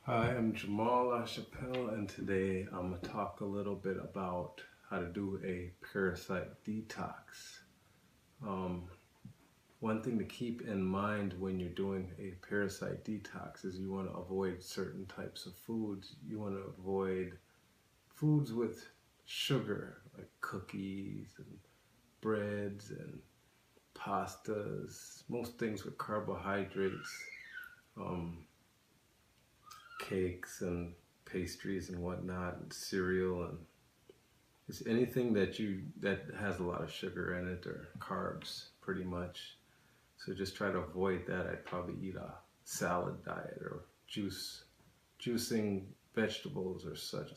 Hi, I'm Jamal LaChapelle, and today I'm going to talk a little bit about how to do a parasite detox. Um, One thing to keep in mind when you're doing a parasite detox is you want to avoid certain types of foods. You want to avoid foods with sugar, like cookies and breads and pastas, most things with carbohydrates. Um, Cakes and pastries and whatnot, and cereal, and it's anything that has a lot of sugar in it or carbs, pretty much. So just try to avoid that. I'd probably eat a salad diet or juicing vegetables or such.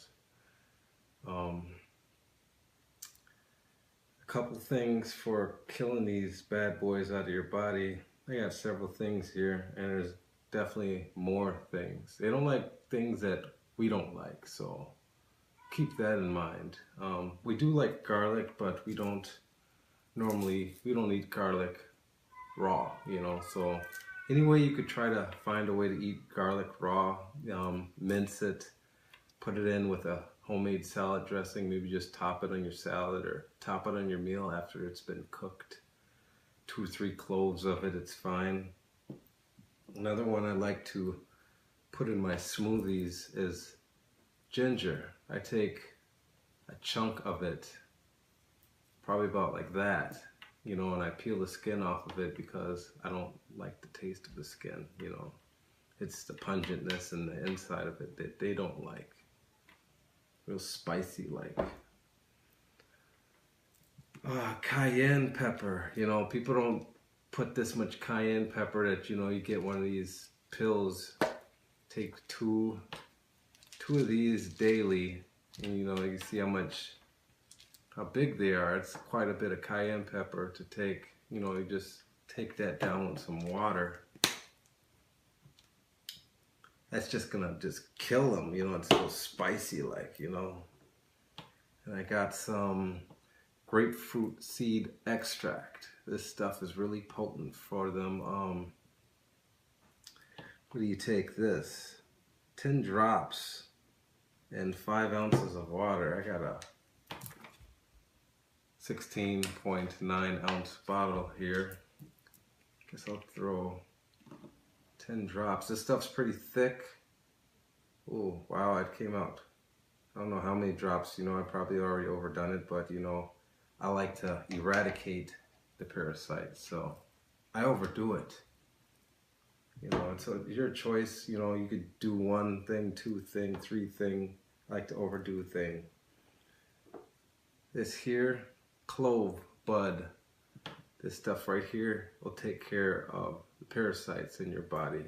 Um, a couple things for killing these bad boys out of your body. I got several things here, and there's definitely more things. They don't like things that we don't like, so keep that in mind. We do like garlic, but we don't eat garlic raw, so any way you could try to find a way to eat garlic raw, mince it, put it in with a homemade salad dressing, maybe just top it on your salad or top it on your meal after it's been cooked. 2 or 3 cloves of it, it's fine. Another one I like to put in my smoothies is ginger. I take a chunk of it, probably about like that, and I peel the skin off of it because I don't like the taste of the skin, It's the pungentness and the inside of it that they don't like. Real spicy like. Cayenne pepper, people don't put this much cayenne pepper that, you get one of these pills. Take two of these daily, and you see how big they are. It's quite a bit of cayenne pepper to take. You just take that down with some water. That's just gonna just kill them. It's so spicy like, And I got some grapefruit seed extract. This stuff is really potent for them. What do you take this? 10 drops and 5 ounces of water. I got a 16.9 ounce bottle here. Guess I'll throw 10 drops. This stuff's pretty thick. Oh, wow, it came out. I don't know how many drops, I probably already overdone it, but I like to eradicate the parasites, so I overdo it. It's your choice. You could do 1 thing, 2 thing, 3 thing. I like to overdo thing. This here, clove bud. This stuff right here will take care of the parasites in your body.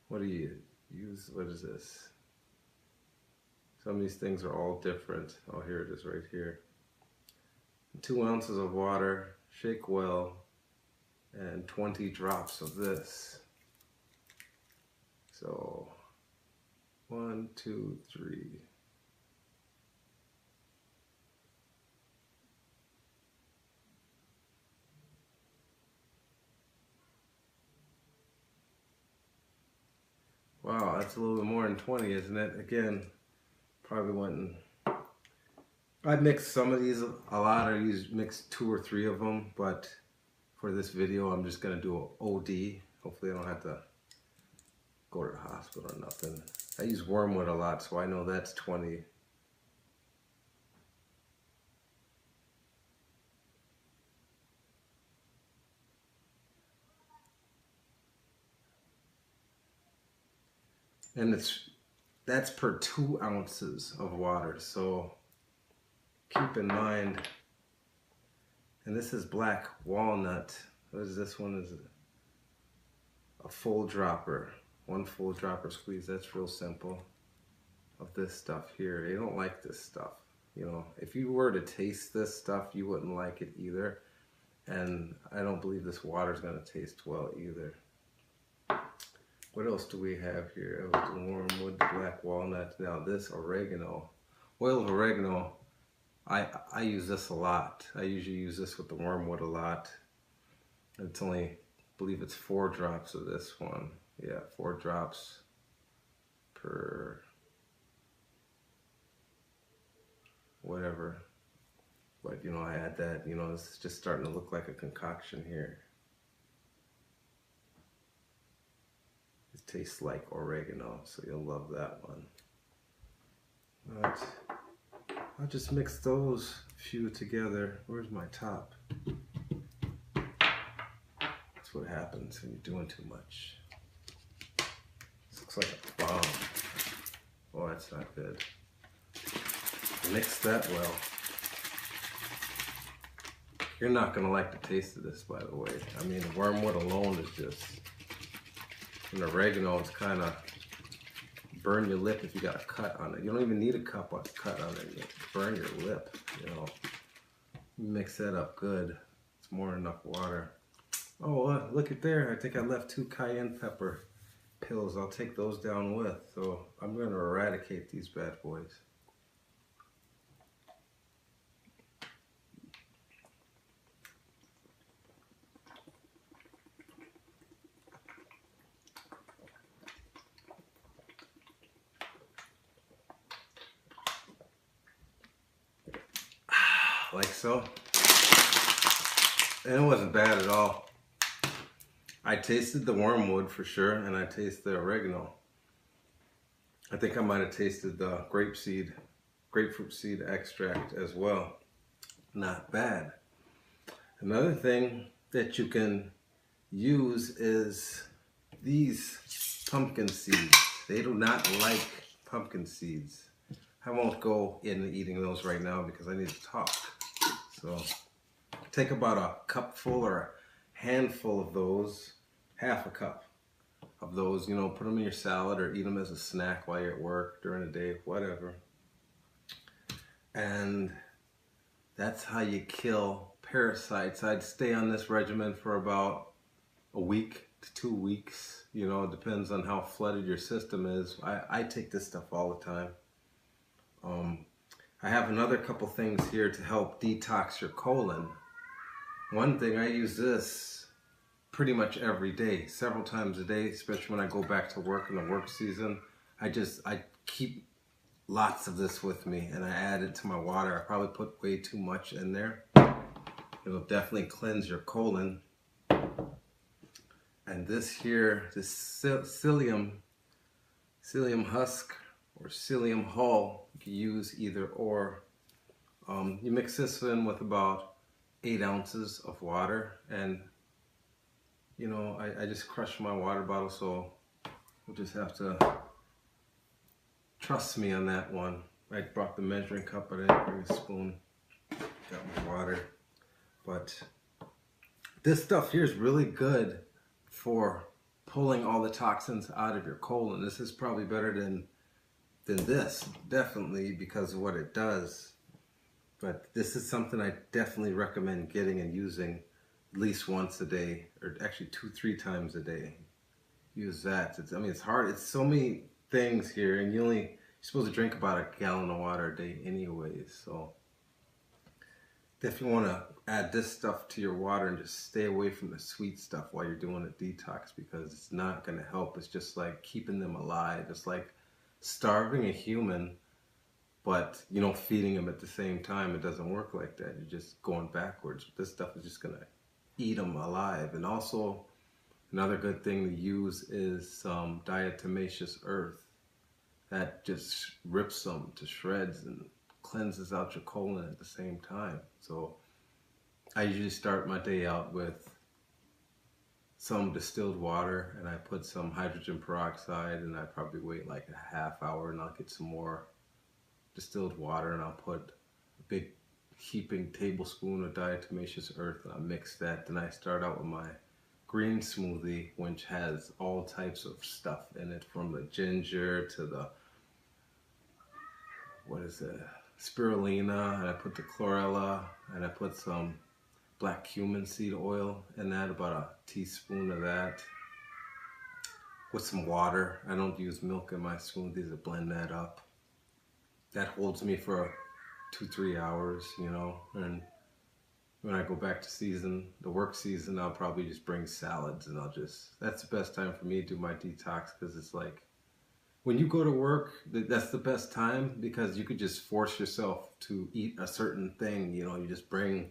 What do you use? What is this? Some of these things are all different. Oh, here it is right here. 2 ounces of water, shake well, and 20 drops of this. So 1, 2, 3. Wow, that's a little bit more than 20, isn't it? Again, probably wouldn't. I mix some of these a lot. I mix 2 or 3 of them, but for this video, I'm just gonna do an OD. Hopefully, I don't have to go to the hospital or nothing. I use wormwood a lot, so I know that's 20. And that's per 2 ounces of water, so keep in mind. And this is black walnut. What is this one? Is a full dropper. 1 full dropper squeeze. That's real simple. Of this stuff here. They don't like this stuff. If you were to taste this stuff, you wouldn't like it either. And I don't believe this water is going to taste well either. What else do we have here? It was the wormwood, the black walnut. Now this oregano. Oil of oregano. I use this a lot. I usually use this with the wormwood a lot. It's only, I believe it's 4 drops of this one. Yeah, 4 drops. for whatever. But, you know, I add that, you know, it's just starting to look like a concoction here. It tastes like oregano, so you'll love that one. But I'll just mix those few together. Where's my top? That's what happens when you're doing too much. This looks like a bomb. Oh, that's not good. Mix that well. You're not gonna like the taste of this, by the way. I mean, wormwood alone is just, and oregano is kind of burn your lip if you got a cut on it. You don't even need a cut on it. You burn your lip, you know. Mix that up good. It's more than enough water. Oh, look at there. I think I left 2 cayenne pepper pills. I'll take those down with. So I'm going to eradicate these bad boys. Like so. And it wasn't bad at all. I tasted the wormwood for sure, and I tasted the oregano. I think I might have tasted the grapefruit seed extract as well. Not bad. Another thing that you can use is these pumpkin seeds. They do not like pumpkin seeds. I won't go into eating those right now because I need to talk. So take about a cupful or a handful of those, half a cup of those, you know, put them in your salad or eat them as a snack while you're at work, during the day, whatever. And that's how you kill parasites. I'd stay on this regimen for about a week to 2 weeks. You know, it depends on how flooded your system is. I take this stuff all the time. I have another couple things here to help detox your colon. One thing, I use this pretty much every day, several times a day, especially when I go back to work in the work season. I keep lots of this with me and I add it to my water. I probably put way too much in there. It'll definitely cleanse your colon. And this here, this psyllium husk or psyllium hull, you can use either or. You mix this in with about 8 ounces of water, and you know, I just crushed my water bottle, so you'll just have to trust me on that one. I brought the measuring cup, but I didn't bring a spoon. Got my water. But this stuff here is really good for pulling all the toxins out of your colon. This is probably better than this, definitely, because of what it does. But this is something I definitely recommend getting and using at least once a day, or actually 2-3 times a day. Use that. I mean, it's hard. It's so many things here, and you're supposed to drink about a gallon of water a day anyways. So definitely want to add this stuff to your water and just stay away from the sweet stuff while you're doing a detox, because it's not going to help. It's just like keeping them alive. It's like starving a human, but you know, feeding them at the same time. It doesn't work like that. You're just going backwards. This stuff is just going to eat them alive. And also, another good thing to use is some diatomaceous earth. That just rips them to shreds and cleanses out your colon at the same time. So I usually start my day out with some distilled water, and I put some hydrogen peroxide, and I probably wait like a half hour, and I'll get some more distilled water, and I'll put a big heaping tablespoon of diatomaceous earth, and I mix that. Then I start out with my green smoothie, which has all types of stuff in it, from the ginger to the, what is it, spirulina, and I put the chlorella, and I put some black cumin seed oil in that, about a teaspoon of that, with some water. I don't use milk in my smoothies. I blend that up. That holds me for 2-3 hours, you know. And when I go back to the work season, I'll probably just bring salads, and that's the best time for me to do my detox, because it's like when you go to work, that's the best time because you could just force yourself to eat a certain thing. You know, you just bring,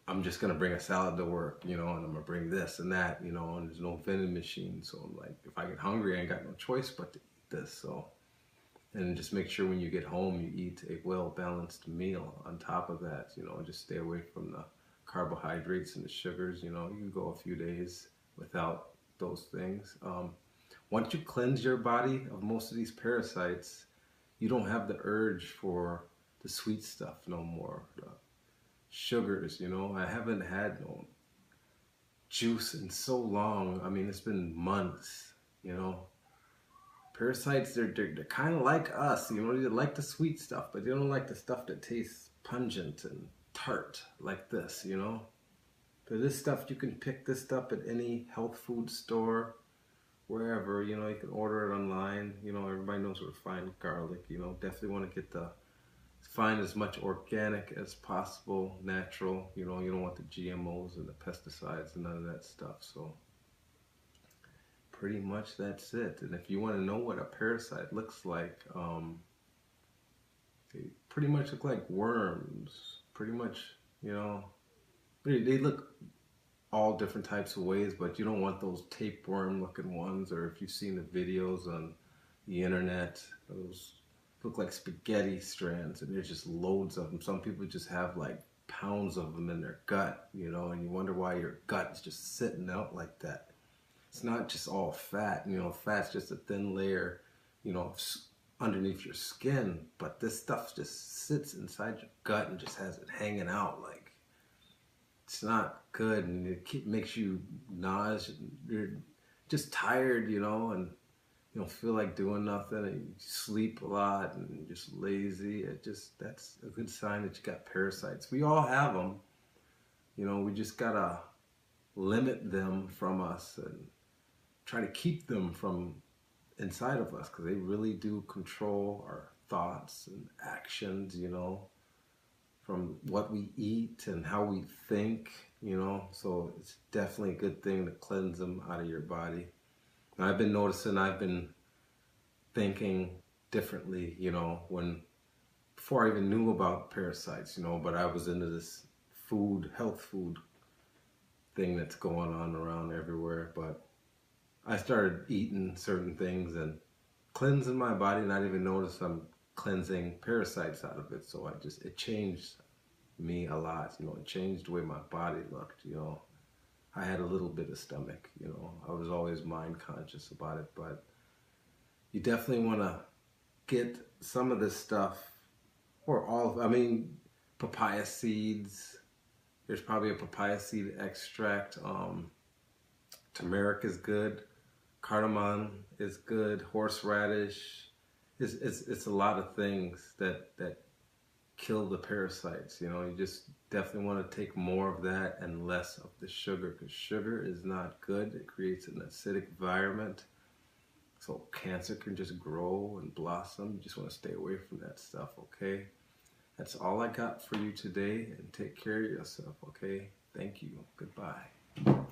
I'm just going to bring a salad to work, you know, and I'm going to bring this and that, you know, and there's no vending machine. So I'm like, if I get hungry, I ain't got no choice but to eat this. So, and just make sure when you get home, you eat a well-balanced meal on top of that, you know, and just stay away from the carbohydrates and the sugars. You know, you can go a few days without those things. Once you cleanse your body of most of these parasites, you don't have the urge for the sweet stuff no more. The sugars, you know, I haven't had no juice in so long. I mean, it's been months, you know. Parasites, they're kind of like us, you know, they like the sweet stuff, but they don't like the stuff that tastes pungent and tart like this, you know. But this stuff, you can pick this up at any health food store, wherever, you know, you can order it online. You know, everybody knows where to find garlic, you know. Definitely want to find as much organic as possible, natural, you know. You don't want the GMOs and the pesticides and none of that stuff. So pretty much that's it. And if you want to know what a parasite looks like, they pretty much look like worms. Pretty much, you know, they look all different types of ways, but you don't want those tapeworm looking ones, or if you've seen the videos on the internet, those look like spaghetti strands, and there's just loads of them. Some people just have like pounds of them in their gut, you know, and you wonder why your gut is just sitting out like that. It's not just all fat, you know, fat's just a thin layer, you know, underneath your skin, but this stuff just sits inside your gut and just has it hanging out. Like, it's not good, and it makes you nauseous. You're just tired, you know, and you don't feel like doing nothing, and you sleep a lot and you're just lazy. That's a good sign that you got parasites. We all have them, you know. We just gotta limit them from us and try to keep them from inside of us, because they really do control our thoughts and actions, you know, from what we eat and how we think, you know. So it's definitely a good thing to cleanse them out of your body. And I've been noticing, I've been thinking differently, you know, before I even knew about parasites, you know, but I was into this health food thing that's going on around everywhere. But I started eating certain things and cleansing my body, and I didn't even notice I'm cleansing parasites out of it. So it changed me a lot, you know. It changed the way my body looked, you know. I had a little bit of stomach, you know. I was always mind conscious about it, but you definitely want to get some of this stuff, or all of, I mean, papaya seeds. There's probably a papaya seed extract. Turmeric is good. Cardamom is good. Horseradish. It's a lot of things that kill the parasites. You know, you just definitely want to take more of that and less of the sugar, because sugar is not good. It creates an acidic environment, so cancer can just grow and blossom. You just want to stay away from that stuff, okay? That's all I got for you today, and take care of yourself, okay? Thank you. Goodbye.